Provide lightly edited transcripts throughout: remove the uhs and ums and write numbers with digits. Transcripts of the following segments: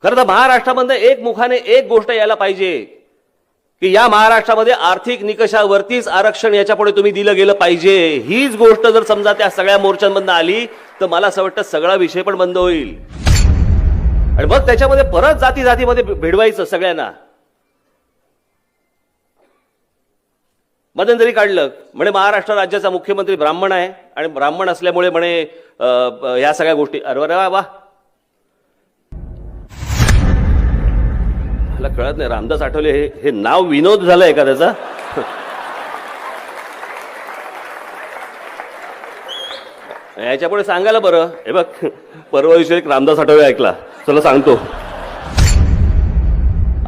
खरं तर महाराष्ट्रामध्ये एक मुखाने एक गोष्ट यायला पाहिजे की या महाराष्ट्रामध्ये आर्थिक निकषावरतीच आरक्षण याच्यापुढे तुम्ही दिलं गेलं पाहिजे. हीच गोष्ट जर समजा त्या सगळ्या मोर्चांमधून आली तर मला असं वाटतं सगळा विषय पण बंद होईल आणि मग त्याच्यामध्ये परत जाती जातीमध्ये भिडवायचं सगळ्यांना. मध्यंतरी काढलं म्हणे महाराष्ट्र राज्याचा मुख्यमंत्री ब्राह्मण आहे आणि ब्राह्मण असल्यामुळे म्हणे ह्या सगळ्या गोष्टी. अरे वा, मला कळत नाही रामदास आठवले हे नाव विनोद झालंय का त्याचा? याच्यापुढे सांगायला बरं. हे बघ, परवा दिवशी एक रामदास आठवले ऐकला, चला सांगतो.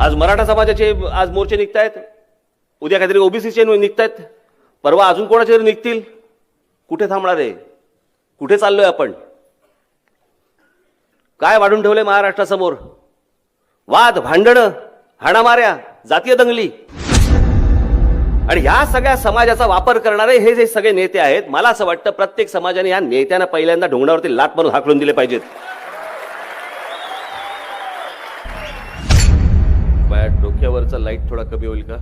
आज मराठा समाजाचे आज मोर्चे निघतायत, उद्या काहीतरी ओबीसीचे निघतायत, परवा अजून कोणाचे तरी निघतील. कुठे थांबणार आहे? कुठे चाललोय आपण? काय वाढून ठेवलंय महाराष्ट्रासमोर? वाद, भांडणं, हाणामाऱ्या, जातीय दंगली आणि ह्या सगळ्या समाजाचा वापर करणारे हे जे सगळे नेते आहेत, मला असं वाटतं प्रत्येक समाजाने या नेत्यांना पहिल्यांदा ढोंगणावरती लाथ मारून हाकलून दिले पाहिजेत. डोक्यावरचा लाईट थोडा कमी होईल का?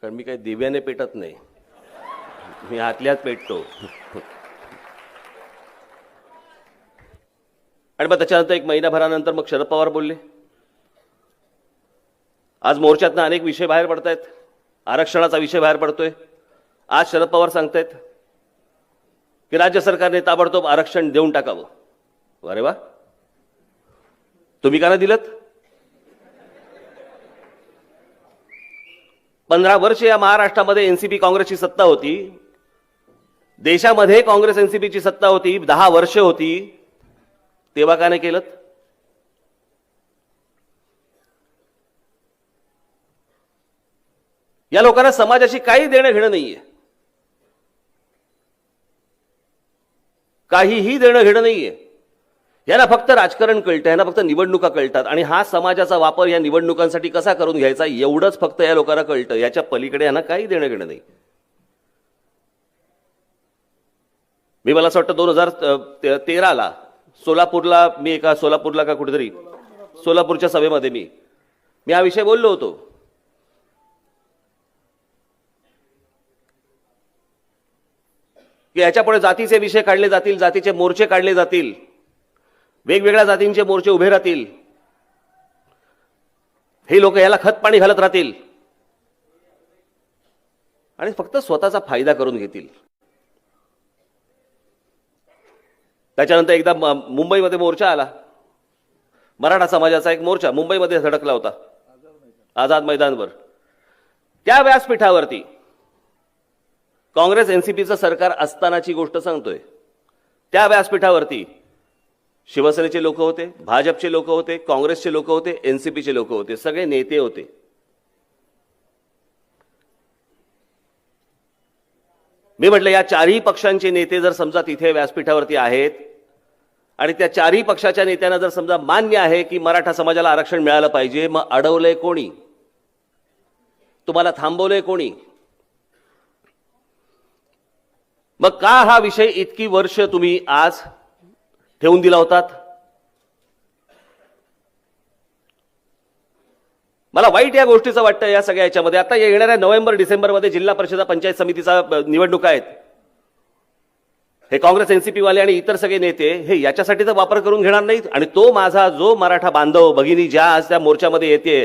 कारण मी काही दिव्याने पेटत नाही, मी आतल्यात पेटतो. आणि मग त्याच्यानंतर एक महिनाभरानंतर मग शरद पवार बोलले. आज मोर्चातनं अनेक विषय बाहेर पडतायत, आरक्षणाचा विषय बाहेर पडतोय. आज शरद पवार सांगतायत की राज्य सरकारने ताबडतोब आरक्षण देऊन टाकावं. अरे वा, तुम्ही का नाही दिलं? 15 वर्ष या महाराष्ट्रामध्ये एनसीपी काँग्रेसची सत्ता होती, देशामध्ये काँग्रेस एनसीपीची सत्ता होती, 10 वर्ष होती, तेव्हा का नाही केलं? या लोकांना समाजाशी काही देणं घेणं नाहीये, काहीही देणं घेणं नाहीये. यांना फक्त राजकारण कळतं, यांना फक्त निवडणुका कळतात आणि हा समाजाचा वापर या निवडणुकांसाठी कसा करून घ्यायचा एवढंच फक्त या लोकांना कळतं. याच्या पलीकडे यांना काही देणं घेणं नाही. मला असं वाटतं 2013ला सोलापूरला मी एका सोलापूरला का कुठेतरी सोलापूरच्या सभेमध्ये मी हा विषय बोललो होतो की याच्यापुढे जातीचे विषय काढले जातील, जातीचे मोर्चे काढले जातील, वेगवेगळ्या जातींचे मोर्चे उभे राहतील, हे लोक याला खत पाणी घालत राहतील आणि फक्त स्वतःचा फायदा करून घेतील. त्याच्यानंतर एकदा मुंबईमध्ये मोर्चा आला, मराठा समाजाचा एक मोर्चा मुंबईमध्ये धडकला होता आझाद मैदानवर. त्या व्यासपीठावरती काँग्रेस एनसीपीचं सरकार असतानाची गोष्ट सांगतोय. त्या व्यासपीठावरती शिवसेनेचे लोक होते, भाजपचे लोक होते, काँग्रेसचे लोक होते, एनसीपीचे लोक होते, सगळे नेते होते. मी म्हटलं या चारही पक्षांचे नेते जर समजा तिथे व्यासपीठावरती आहेत आणि त्या चारही पक्षाच्या नेत्यांना जर समजा मान्य आहे की मराठा समाजाला आरक्षण मिळालं पाहिजे, मग अडवलंय कोणी? तुम्हाला थांबवलंय कोणी? मग का हा विषय इतकी वर्ष तुम्ही आज ठेवून दिला होतात? मला वाईट या गोष्टीचं वाटतं या सगळ्या याच्यामध्ये. आता येणाऱ्या नोव्हेंबर डिसेंबरमध्ये जिल्हा परिषद पंचायत समितीचा निवडणुका आहेत. हे काँग्रेस एनसीपी वाले आणि इतर सगळे नेते हे याच्यासाठी तर वापर करून घेणार नाहीत. आणि तो माझा जो मराठा बांधव भगिनी ज्या आज त्या मोर्चामध्ये येते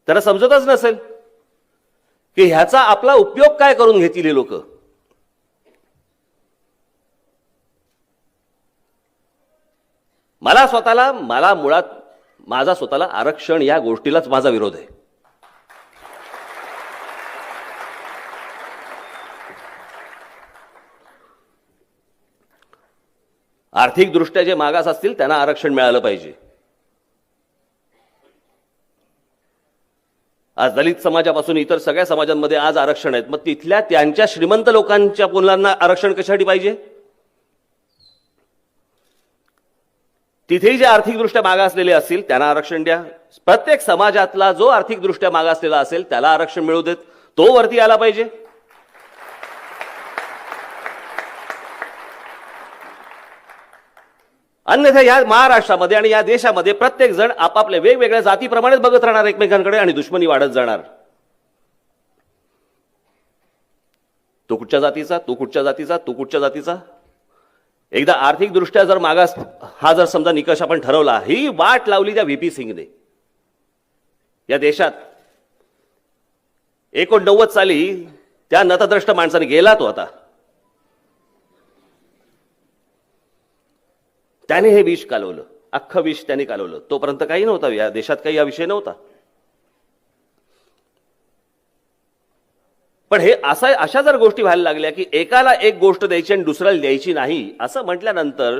त्याला समजतच नसेल की ह्याचा आपला उपयोग काय करून घेतील हे लोक. मला मुळात माझा स्वतःला आरक्षण या गोष्टीलाच माझा विरोध आहे. आर्थिकदृष्ट्या जे मागास असतील त्यांना आरक्षण मिळालं पाहिजे. आज दलित समाजापासून इतर सगळ्या समाजांमध्ये आज आरक्षण आहेत, मग तिथल्या त्यांच्या श्रीमंत लोकांच्या मुलांना आरक्षण कशासाठी पाहिजे? तिथेही जे आर्थिकदृष्ट्या मागासलेले असतील त्यांना आरक्षण द्या. प्रत्येक समाजातला जो आर्थिकदृष्ट्या मागासलेला असेल त्याला आरक्षण मिळू देत, तो वरती आला पाहिजे. अन्यथा या महाराष्ट्रामध्ये आणि या देशामध्ये प्रत्येक जण आपापल्या वेगवेगळ्या जातीप्रमाणेच बघत राहणार एकमेकांकडे आणि दुश्मनी वाढत जाणार. तो कुठच्या जातीचा, तो कुठच्या जातीचा, तो कुठच्या जातीचा. एकदा आर्थिक दृष्ट्या जर मागास हा जर समजा निकष आपण ठरवला, ही वाट लावली त्या व्हीपी सिंगने. या देशात 89 साली त्या नतद्रष्ट माणसाने गेला तो आता. त्याने हे विष कालवलं, अख्खं विष त्याने कालवलं. तोपर्यंत काही नव्हता या देशात, काही हा विषय नव्हता. पण हे अशा जर गोष्टी व्हायला लागल्या की एकाला एक गोष्ट द्यायची आणि दुसऱ्याला द्यायची नाही असं म्हटल्यानंतर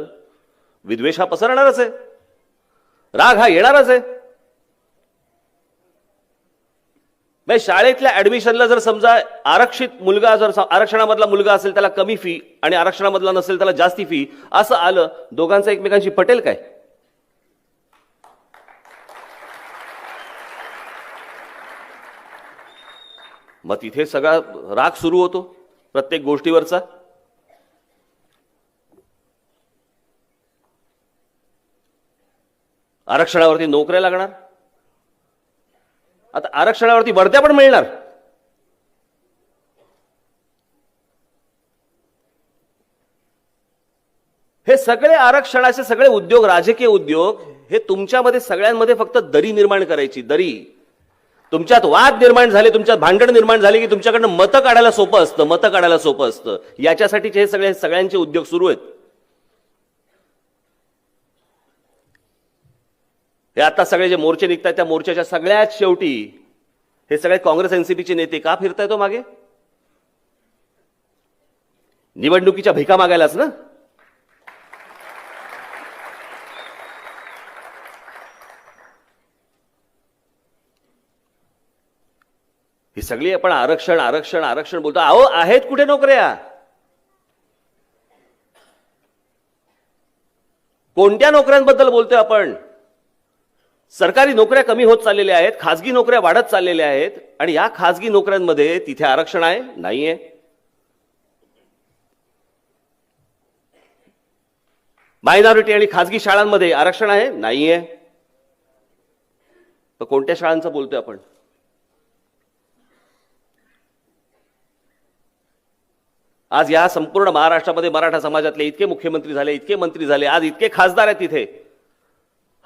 विद्वेष हा पसरणारच आहे, राग हा येणारच आहे. शाळेतल्या ऍडमिशनला जर समजा आरक्षित मुलगा जर आरक्षणामधला मुलगा असेल त्याला कमी फी आणि आरक्षणामधला नसेल त्याला जास्ती फी असं आलं, दोघांचं एकमेकांशी पटेल काय? मग तिथे सगळा राग सुरू होतो प्रत्येक गोष्टीवरचा. आरक्षणावरती नोकऱ्या लागणार, आता आरक्षणावरती बढत्या पण मिळणार. हे सगळे आरक्षणाचे सगळे उद्योग, राजकीय उद्योग, हे तुमच्यामध्ये सगळ्यांमध्ये फक्त दरी निर्माण करायची. दरी, तुमच्यात वाद निर्माण झाले, तुमच्यात भांडण निर्माण झाले की तुमच्याकडनं मतं काढायला सोपं असतं, मतं काढायला सोपं असतं. याच्यासाठीचे हे सगळ्यांचे उद्योग सुरू आहेत. हे आता सगळे जे मोर्चे निघतात त्या मोर्चाच्या सगळ्यात शेवटी हे सगळे काँग्रेस एनसीपीचे नेते का फिरताय तो मागे? निवडणुकीच्या भिका मागायलाच ना. ही सगळी आपण आरक्षण आरक्षण आरक्षण बोलतो. अहो, आहेत कुठे नोकऱ्या? कोणत्या नोकऱ्यांबद्दल बोलतोय आपण? सरकारी नोकऱ्या कमी होत चाललेल्या आहेत, खासगी नोकऱ्या वाढत चाललेल्या आहेत. आणि या खासगी नोकऱ्यांमध्ये तिथे आरक्षण आहे? नाहीये. मायनॉरिटी आणि खासगी शाळांमध्ये आरक्षण आहे? नाहीये. तर कोणत्या शाळांचं बोलतोय आपण? आज या संपूर्ण महाराष्ट्रामध्ये मराठा समाजातले इतके मुख्यमंत्री झाले, इतके मंत्री झाले, आज इतके खासदार आहेत तिथे.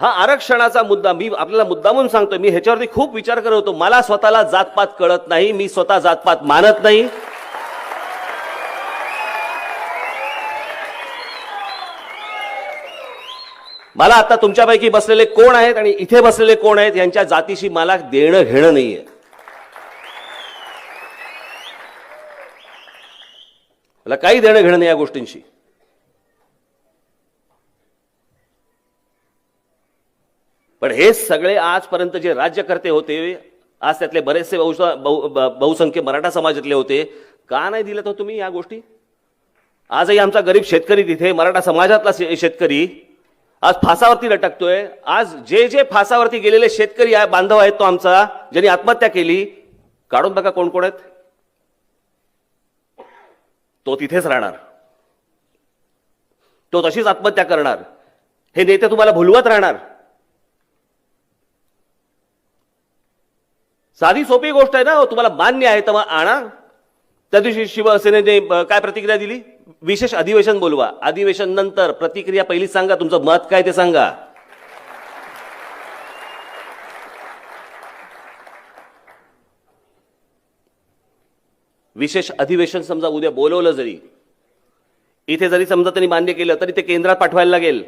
हा आरक्षणाचा मुद्दा मी आपल्याला मुद्दामून सांगतोय. मी ह्याच्यावरती खूप विचार करत होतो. मला स्वतःला जातपात कळत नाही, मी स्वतः जातपात मानत नाही. मला आता तुमच्यापैकी बसलेले कोण आहेत आणि इथे बसलेले कोण आहेत यांच्या जातीशी मला देणं घेणं नाहीये. मला काही देणं घेणं नाही या गोष्टींशी. पण हे सगळे आजपर्यंत जे राज्यकर्ते होते, आज त्यातले बरेचसे बहुसंख्य मराठा समाजातले होते, का नाही दिलं तर तुम्ही या गोष्टी? आजही आमचा गरीब शेतकरी तिथे, मराठा समाजातला शेतकरी आज फासावरती लटकतोय. आज जे जे फासावरती गेलेले शेतकरी बांधव आहेत, तो आमचा ज्यांनी आत्महत्या केली, काढून बघा कोण कोण आहेत. तो तिथेच राहणार, तो तशीच आत्महत्या करणार. हे नेते तुम्हाला भुलवत राहणार. साधी सोपी गोष्ट आहे ना. तुम्हाला मान्य आहे तर मग आणा. त्या दिवशी शिवसेनेने काय प्रतिक्रिया दिली? विशेष अधिवेशन बोलवा. अधिवेशन नंतर प्रतिक्रिया पहिली सांगा, तुमचं मत काय ते सांगा. विशेष अधिवेशन समजा उद्या बोलवलं, जरी इथे जरी समजा त्यांनी मान्य केलं तरी ते केंद्रात पाठवायला लागेल.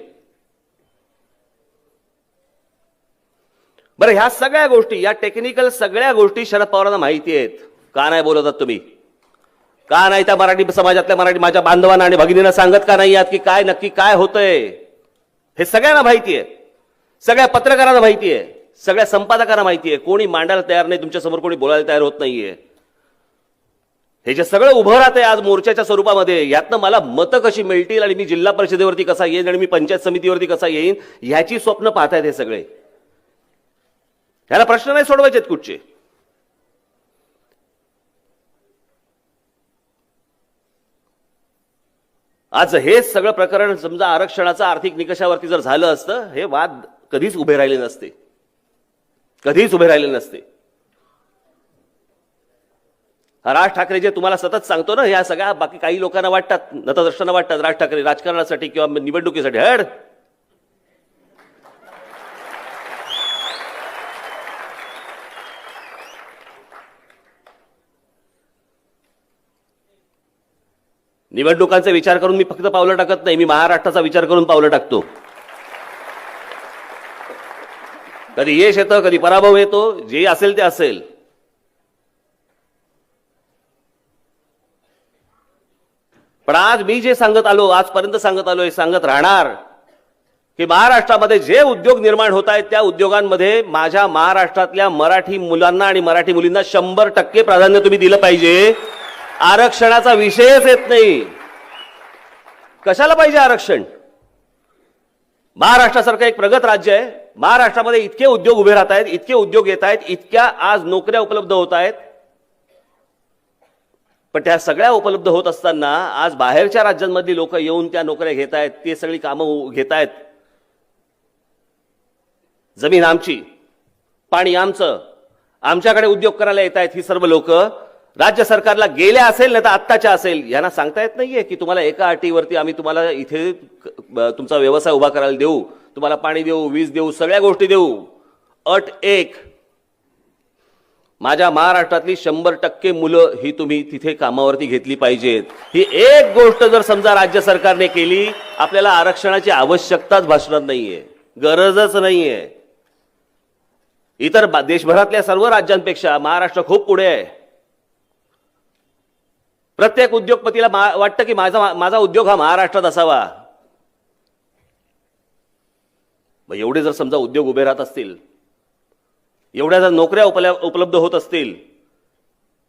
बरं, ह्या सगळ्या गोष्टी, या टेक्निकल सगळ्या गोष्टी शरद पवारांना माहिती आहेत. का नाही बोलवतात तुम्ही? का नाही त्या मराठी समाजातल्या माझ्या बांधवांना आणि भगिनींना सांगत का नाही आहात की काय नक्की काय होतंय? हे सगळ्यांना माहिती आहे, सगळ्या पत्रकारांना माहिती आहे, सगळ्या संपादकांना माहिती आहे. कोणी मांडायला तयार नाही, तुमच्या समोर कोणी बोलायला तयार होत नाहीये. हे जे सगळं उभं राहतंय आज मोर्चाच्या स्वरूपामध्ये, यातनं मला मतं कशी मिळतील आणि मी जिल्हा परिषदेवरती कसा येईन आणि मी पंचायत समितीवरती कसा येईन, ह्याची स्वप्न पाहतायत हे सगळे. ह्याला प्रश्न नाही सोडवायचे कुठचे. आज हे सगळं प्रकरण समजा आरक्षणाचं आर्थिक निकषावरती जर झालं असतं, हे वाद कधीच उभे राहिले नसते, कधीच उभे राहिले नसते. राज ठाकरे जे तुम्हाला सतत सांगतो ना, या सगळ्या बाकी काही लोकांना वाटतात, नतद्रष्टांना वाटतात राज ठाकरे राजकारणासाठी किंवा निवडणुकीसाठी हड. निवडणुकांचा विचार करून मी फक्त पावलं टाकत नाही, मी महाराष्ट्राचा विचार करून पावलं टाकतो. कधी यश येतं, कधी पराभव येतो, जे असेल ते असेल. पण आज मी जे सांगत आलो, आजपर्यंत सांगत आलोय, सांगत राहणार की महाराष्ट्रामध्ये जे उद्योग निर्माण होत आहेत त्या उद्योगांमध्ये माझ्या महाराष्ट्रातल्या मराठी मुलांना आणि मराठी मुलींना 100% प्राधान्य तुम्ही दिलं पाहिजे. आरक्षणाचा विषयच येत नाही. कशाला पाहिजे आरक्षण? महाराष्ट्रासारखं एक प्रगत राज्य आहे, महाराष्ट्रामध्ये इतके उद्योग उभे राहत आहेत, इतके उद्योग येत आहेत, इतक्या आज नोकऱ्या उपलब्ध होत आहेत. पण त्या सगळ्या उपलब्ध होत असताना आज बाहेरच्या राज्यांमधली लोक येऊन त्या नोकऱ्या घेत आहेत, ते सगळी कामं घेत आहेत. जमीन आमची, पाणी आमचं, आमच्याकडे उद्योग करायला येत आहेत ही सर्व लोक. राज्य सरकारला गेल्या असेल नाही तर आत्ताच्या असेल, यांना सांगता येत नाहीये की तुम्हाला एका अटीवरती आम्ही तुम्हाला इथे तुमचा व्यवसाय उभा करायला देऊ, तुम्हाला पाणी देऊ, वीज देऊ, सगळ्या गोष्टी देऊ. अट एक, माझ्या महाराष्ट्रातली 100% मुलं ही तुम्ही तिथे कामावरती घेतली पाहिजेत. ही एक गोष्ट जर समजा राज्य सरकारने केली, आपल्याला आरक्षणाची आवश्यकताच भासणार नाहीये, गरजच नाहीये. इतर देशभरातल्या सर्व राज्यांपेक्षा महाराष्ट्र खूप पुढे आहे. प्रत्येक उद्योगपतीला वाटतं की माझा उद्योग हा महाराष्ट्रात असावा. एवढे जर समजा उद्योग उभे राहत असतील, एवढ्या जर नोकऱ्या उपलब्ध होत असतील,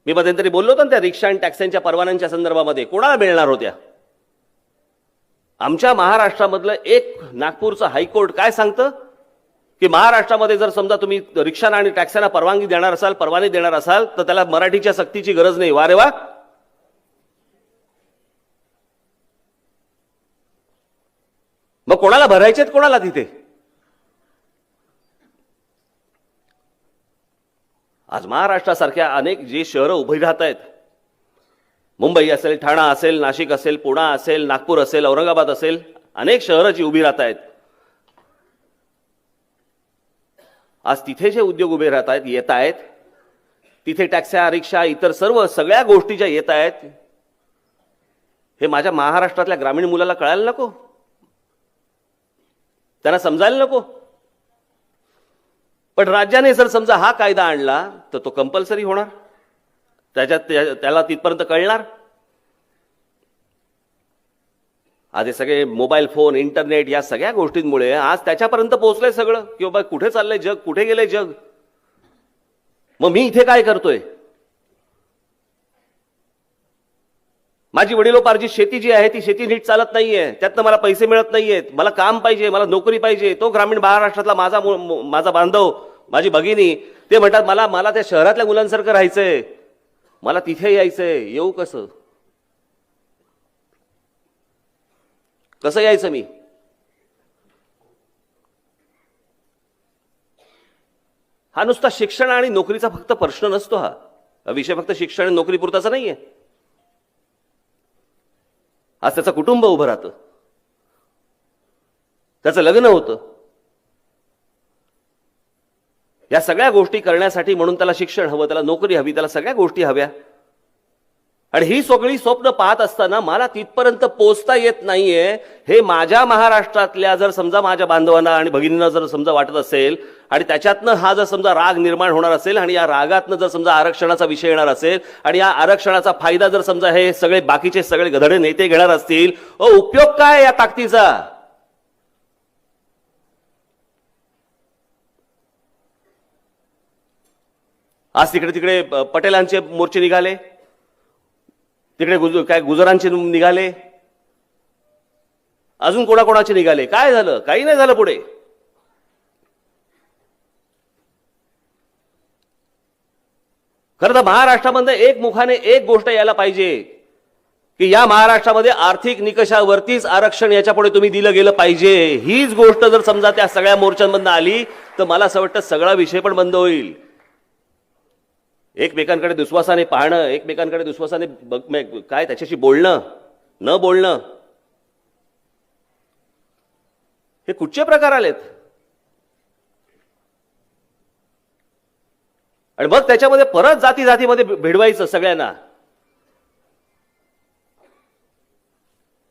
मी मध्यंतरी बोललो होतो ना त्या रिक्षा आणि टॅक्सीच्या परवान्यांच्या संदर्भामध्ये, कोणाला मिळणार होत्या? आमच्या महाराष्ट्रामधलं एक नागपूरचं हायकोर्ट काय सांगतं की महाराष्ट्रामध्ये जर समजा तुम्ही रिक्षांना आणि टॅक्सींना परवानगी देणार असाल, परवाने देणार असाल, तर त्याला मराठीच्या सक्तीची गरज नाही. वा रे वा. मग कोणाला भरायचेत, कोणाला तिथे? आज महाराष्ट्रासारख्या अनेक जे शहरं उभी राहत आहेत, मुंबई असेल, ठाणा असेल, नाशिक असेल, पुणा असेल, नागपूर असेल, औरंगाबाद असेल, अनेक शहरं जी उभी राहत आहेत, आज तिथे जे उद्योग उभे राहत आहेत, येत आहेत, तिथे टॅक्स्या, रिक्षा, इतर सर्व सगळ्या गोष्टी ज्या येत आहेत, हे माझ्या महाराष्ट्रातल्या ग्रामीण मुलाला कळायला नको? त्यांना समजायला नको? पण राज्याने जर समजा हा कायदा आणला तर तो कंपल्सरी होणार, त्याला तिथपर्यंत कळणार. आज हे सगळे मोबाईल फोन, इंटरनेट या सगळ्या गोष्टींमुळे आज त्याच्यापर्यंत पोहोचलंय सगळं की बाबा कुठे चाललंय जग, कुठे गेलंय जग, मग मी इथे काय करतोय? माझी वडिलोपार्जित शेती जी आहे ती शेती नीट चालत नाहीये, त्यातनं मला पैसे मिळत नाहीयेत, मला काम पाहिजे, मला नोकरी पाहिजे. तो ग्रामीण महाराष्ट्रातला माझा बांधव, माझी भगिनी, ते म्हणतात मला त्या शहरातल्या मुलांसारखं राहायचंय, मला तिथे यायचंय. येऊ कसं? कसं यायचं मी? हा नुसता शिक्षण आणि नोकरीचा फक्त प्रश्न नसतो. हा विषय फक्त शिक्षण आणि नोकरी पुरताचा नाहीये. आज त्याचं कुटुंब उभं राहतं, त्याचं लग्न होतं. या सगळ्या गोष्टी करण्यासाठी म्हणून त्याला शिक्षण हवं, त्याला नोकरी हवी, त्याला सगळ्या गोष्टी हव्या. आणि ही सगळी स्वप्न पाहत असताना मला तिथपर्यंत पोहोचता येत नाहीये, हे माझ्या महाराष्ट्रातल्या जर समजा माझ्या बांधवांना आणि भगिनींना जर समजा वाटत असेल, आणि त्याच्यातनं हा जर समजा राग निर्माण होणार असेल, आणि या रागातनं जर समजा आरक्षणाचा विषय येणार असेल, आणि या आरक्षणाचा फायदा जर समजा हे सगळे बाकीचे सगळे गधडे नेते घेणार असतील, उपयोग काय या ताकदीचा? आज तिकडे तिकडे पटेलांचे मोर्चे निघाले, तिकडे काय गुजरांचे निघाले, अजून कोणाकोणाचे निघाले. काय झालं? काही नाही झालं पुढे. खरं तर महाराष्ट्रामध्ये एक मुखाने एक गोष्ट यायला पाहिजे की या महाराष्ट्रामध्ये आर्थिक निकषावरतीच आरक्षण याच्यापुढे तुम्ही दिलं गेलं पाहिजे, हीच गोष्ट जर समजा त्या सगळ्या मोर्चांमधून आली तर मला असं वाटतं सगळा विषय पण बंद होईल. एकमेकांकडे दुश्वासाने पाहणं, एकमेकांकडे दुश्वासाने काय त्याच्याशी बोलणं न बोलणं, हे कुठचे प्रकार आलेत. आणि मग त्याच्यामध्ये परत जाती जातीमध्ये भिडवायचं सगळ्यांना.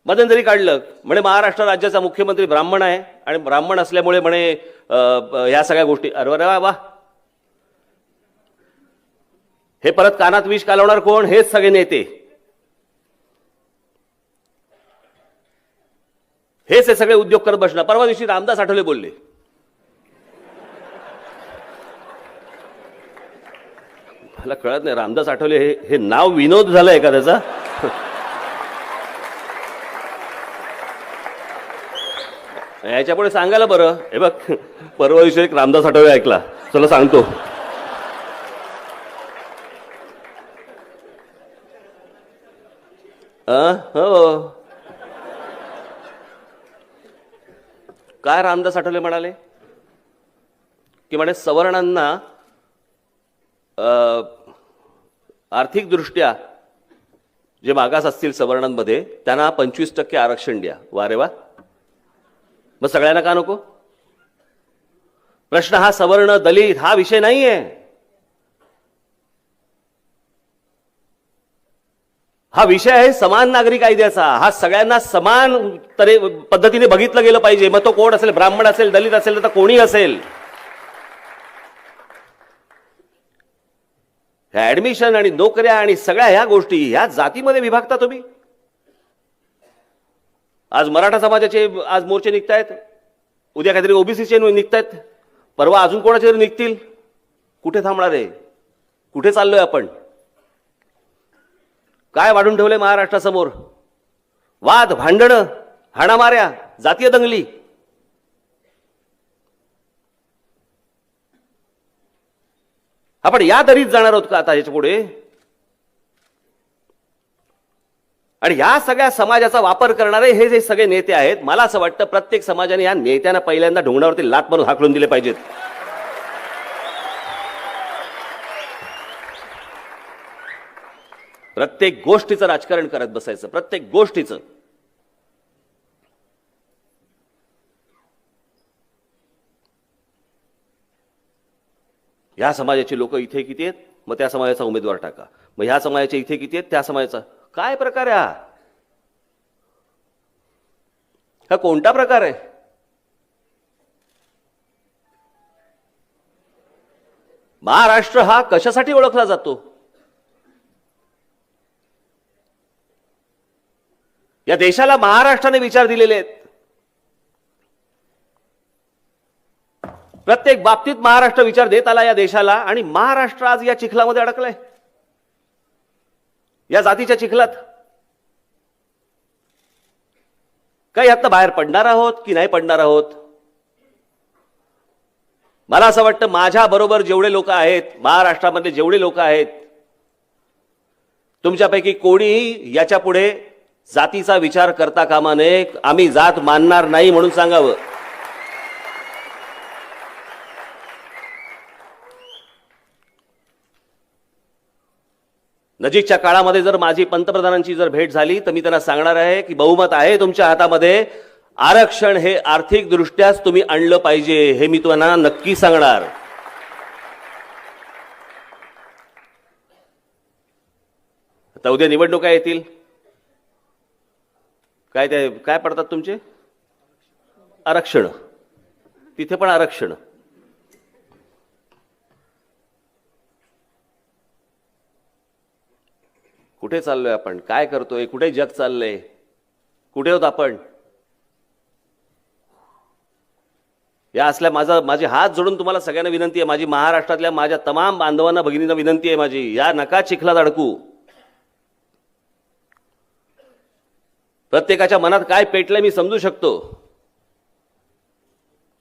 मध्यंतरी काढलं म्हणे महाराष्ट्र राज्याचा मुख्यमंत्री ब्राह्मण आहे आणि ब्राह्मण असल्यामुळे म्हणे ह्या सगळ्या गोष्टी. अरे वा वा, हे परत कानात विष कालवणार कोण? हेच सगळे नेते, हेच हे सगळे उद्योग करत बसणार. परवा दिवशी रामदास आठवले बोलले, मला कळत नाही रामदास आठवले हे नाव विनोद झालंय का त्याचा? याच्यापुढे सांगायला बरं. हे बघ, परवा दिवशी एक रामदास आठवले ऐकला, चला सांगतो. हो, काय रामदास आठवले म्हणाले की म्हणे सवर्णांना आर्थिकदृष्ट्या जे मागास असतील सवर्णांमध्ये त्यांना 25% आरक्षण द्या. वा रे वा, मग सगळ्यांना का नको? प्रश्न हा सवर्ण दलित हा विषय नाहीये, हा विषय आहे समान नागरी कायद्याचा. हा सगळ्यांना समान पद्धतीने बघितलं गेलं पाहिजे. मग तो कोण असेल, ब्राह्मण असेल, दलित असेल, तर कोणी असेल. ऍडमिशन आणि नोकऱ्या आणि सगळ्या ह्या गोष्टी ह्या जातीमध्ये विभागता तुम्ही. आज मराठा समाजाचे आज मोर्चे निघतायत, उद्या काहीतरी ओबीसीचे निघतायत, परवा अजून कोणाचे तरी निघतील. कुठे थांबणार आहे? कुठे चाललोय आपण? काय वाढून ठेवलंय महाराष्ट्रासमोर? वाद, भांडणं, हाणामाऱ्या, जातीय दंगली. आपण या दरीत जाणार आहोत का आता याच्या पुढे? आणि या सगळ्या समाजाचा वापर करणारे हे जे सगळे नेते आहेत, मला असं वाटतं प्रत्येक समाजाने या नेत्यांना पहिल्यांदा ढोंगणावरती लाथ मारून हाकलून दिले पाहिजेत. प्रत्येक गोष्टीचं राजकारण करत बसायचं, प्रत्येक गोष्टीचं. ह्या समाजाची लोक इथे किती आहेत, मग त्या समाजाचा उमेदवार टाका. मग ह्या समाजाचे इथे किती आहेत, त्या समाजाचा. काय प्रकार आहे हा कोणता प्रकार आहे? महाराष्ट्र हा कशासाठी ओळखला जातो? या देशाला महाराष्ट्राने विचार दिलेले आहेत. प्रत्येक बाबतीत महाराष्ट्र विचार देत आला या देशाला, आणि महाराष्ट्र आज या चिखलामध्ये अडकलाय, या जातीच्या चिखलात. काही यातनं बाहेर पडणार आहोत की नाही पडणार आहोत? मला असं वाटतं माझ्या बरोबर जेवढे लोक आहेत महाराष्ट्रामध्ये, जेवढे लोक आहेत, तुमच्यापैकी कोणीही याच्या पुढे जातीचा विचार करता कामा नये. आम्ही जात मानणार नाही म्हणून सांगावं. नजीकच्या काळामध्ये जर माझी पंतप्रधानांची जर भेट झाली तर मी त्यांना सांगणार आहे की बहुमत आहे तुमच्या हातामध्ये, आरक्षण हे आर्थिक दृष्ट्याच तुम्ही आणलं पाहिजे, हे मी तुम्हाला नक्की सांगणार. आता उद्या निवडणुका येतील, काय पडतात तुमचे? आरक्षण. तिथे पण आरक्षण. कुठे चाललोय आपण? काय करतोय? कुठे जग चाललंय? कुठे होत आपण? या असल्या माझे हात जोडून तुम्हाला सगळ्यांना विनंती आहे, माझी महाराष्ट्रातल्या माझ्या तमाम बांधवांना, भगिनींना विनंती आहे माझी, या नका चिखलात अडकू. प्रत्येकाच्या मनात काय पेटलंय मी समजू शकतो,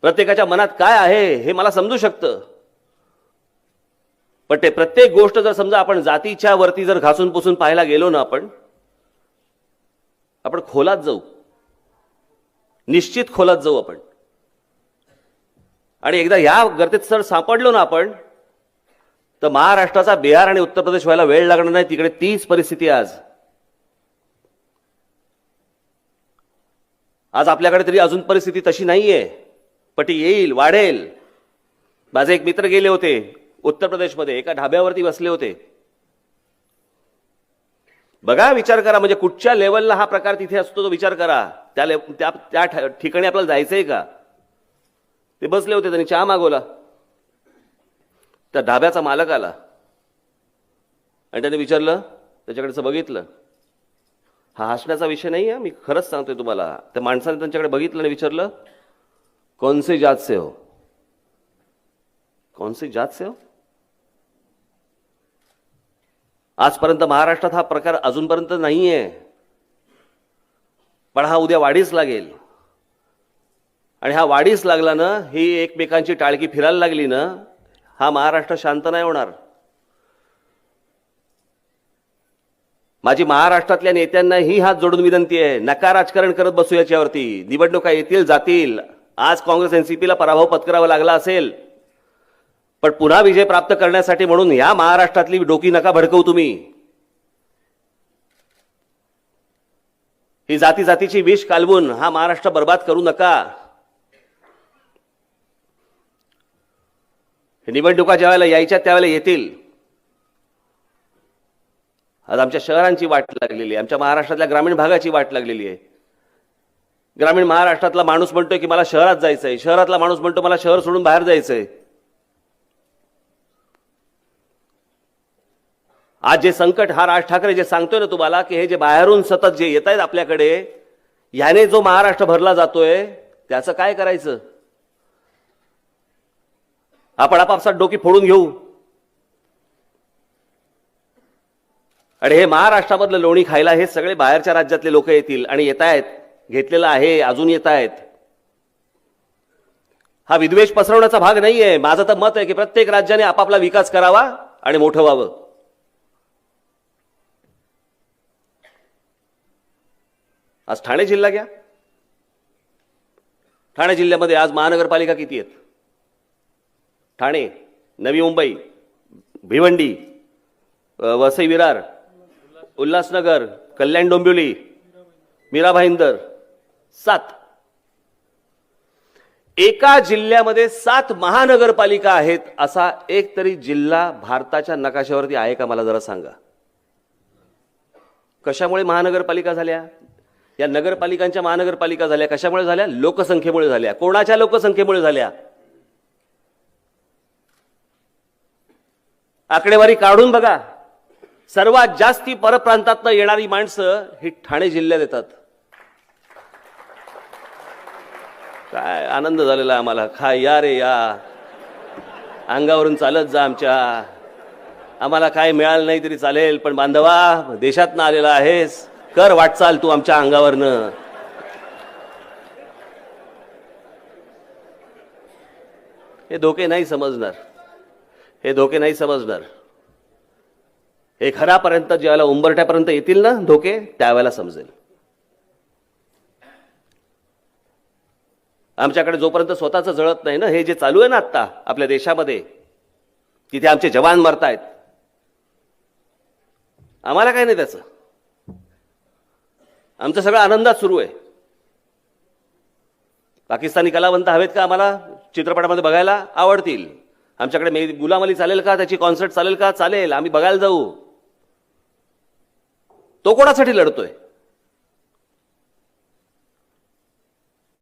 प्रत्येकाच्या मनात काय आहे हे मला समजू शकतं. पण ते प्रत्येक गोष्ट जर समजा आपण जातीच्या वरती जर घासून पुसून पाहायला गेलो ना आपण, आपण खोलात जाऊ, निश्चित खोलात जाऊ आपण. आणि एकदा या गर्तेत सर सापडलो ना आपण, तर महाराष्ट्राचा बिहार आणि उत्तर प्रदेश व्हायला वेळ लागणार नाही. तिकडे तीच परिस्थिती आज. आज आपल्याकडे तरी अजून परिस्थिती तशी नाहीये, पण ती येईल, वाढेल. माझे एक मित्र गेले होते उत्तर प्रदेशमध्ये, एका ढाब्यावरती बसले होते. बघा, विचार करा, म्हणजे कुठच्या लेवलला हा प्रकार तिथे असतो तो विचार करा. त्या ठिकाणी आपल्याला जायचंय का? ते बसले होते, त्यांनी चहा मागवला. त्या ढाब्याचा मालक आला आणि त्याने विचारलं, त्याच्याकडे बघितलं. हा हसण्याचा विषय नाही आहे, मी खरंच सांगतोय तुम्हाला. त्या माणसाने त्यांच्याकडे बघितलं आणि विचारलं, कौन सी जात से हो? कौन सी जात से हो? आजपर्यंत महाराष्ट्रात हा प्रकार अजूनपर्यंत नाहीये, पण हा उद्या वाढीस लागेल. आणि हा वाढीस लागला ना, ही एकमेकांची टाळकी फिरायला लागली ना, हा महाराष्ट्र शांत नाही होणार. माझी महाराष्ट्रातल्या नेत्यांना ही हात जोडून विनंती आहे, नका राजकारण करत बसू याच्यावरती. निवडणुका येतील जातील. आज काँग्रेस एनसीपीला पराभव पत्करावा लागला असेल, पण पुन्हा विजय प्राप्त करण्यासाठी म्हणून या महाराष्ट्रातली डोकी नका भडकवू तुम्ही. ही जाती जातीची विष कालवून हा महाराष्ट्र बर्बाद करू नका. निवडणुका ज्या वेळेला यायच्या त्यावेळेला येतील. आज आमच्या शहरांची वाट लागलेली आहे, आमच्या महाराष्ट्रातल्या ग्रामीण भागाची वाट लागलेली आहे. ग्रामीण महाराष्ट्रातला माणूस म्हणतोय की मला शहरात जायचंय, शहरातला माणूस म्हणतो मला शहर सोडून बाहेर जायचंय. आज जे संकट हा राज ठाकरे जे सांगतोय ना तुम्हाला, की हे जे बाहेरून सतत जे येत आहेत आपल्याकडे, याने जो महाराष्ट्र भरला जातोय, त्याचं काय करायचं? आपण आपापसात डोकी फोडून घेऊ आणि हे महाराष्ट्रामधलं लोणी खायला हे सगळे बाहेरच्या राज्यातले लोक येतील आणि येत आहेत, घेतलेलं आहे, अजून येत आहेत. हा विद्वेष पसरवण्याचा भाग नाहीये. माझं तर मत आहे की प्रत्येक राज्याने आपापला विकास करावा आणि मोठं व्हावं. आज ठाणे जिल्हा घ्या. ठाणे जिल्ह्यामध्ये आज महानगरपालिका किती आहेत? ठाणे, नवी मुंबई, भिवंडी, वसई विरार, उल्हासनगर, कल्याण डोंबिवली, मीरा भाईंदर, 7. एका जिल्ह्यामध्ये 7 महानगरपालिका आहेत. असा एक तरी जिल्हा भारताच्या नकाशावरती आहे का? मला जरा सांगा. कशामुळे महानगरपालिका झाल्या? या नगरपालिकांच्या महानगरपालिका झाल्या कशामुळे झाल्या? लोकसंख्येमुळे झाल्या. कोणाच्या लोकसंख्येमुळे झाल्या? आकडेवारी काढून बघा. सर्वात जास्ती परप्रांतातनं येणारी माणसं ही ठाणे जिल्ह्यात येतात. काय आनंद झालेला आम्हाला. खा या रे या, अंगावरून चालत जा आमच्या. आम्हाला काय मिळालं नाही तरी चालेल, पण बांधवा, देशातनं आलेला आहेस, कर वाटचाल तू आमच्या अंगावरनं. हे धोके नाही समजणार, हे धोके नाही समजणार. हे घरापर्यंत ज्यावेळेला उंबरठ्यापर्यंत येतील ना धोके, त्यावेळेला समजेल. आमच्याकडे जोपर्यंत स्वतःच जळत नाही ना, हे जे चालू आहे ना आता आपल्या देशामध्ये, तिथे आमचे जवान मरतायत, आम्हाला काय नाही त्याचं. आमचं सगळं आनंदात सुरू आहे. पाकिस्तानी कलावंत हवेत का आम्हाला चित्रपटामध्ये बघायला? आवडतील. आमच्याकडे गुलाम अली चालेल का? त्याची कॉन्सर्ट चालेल का? चालेल, आम्ही बघायला जाऊ. तो कोणासाठी लढतोय?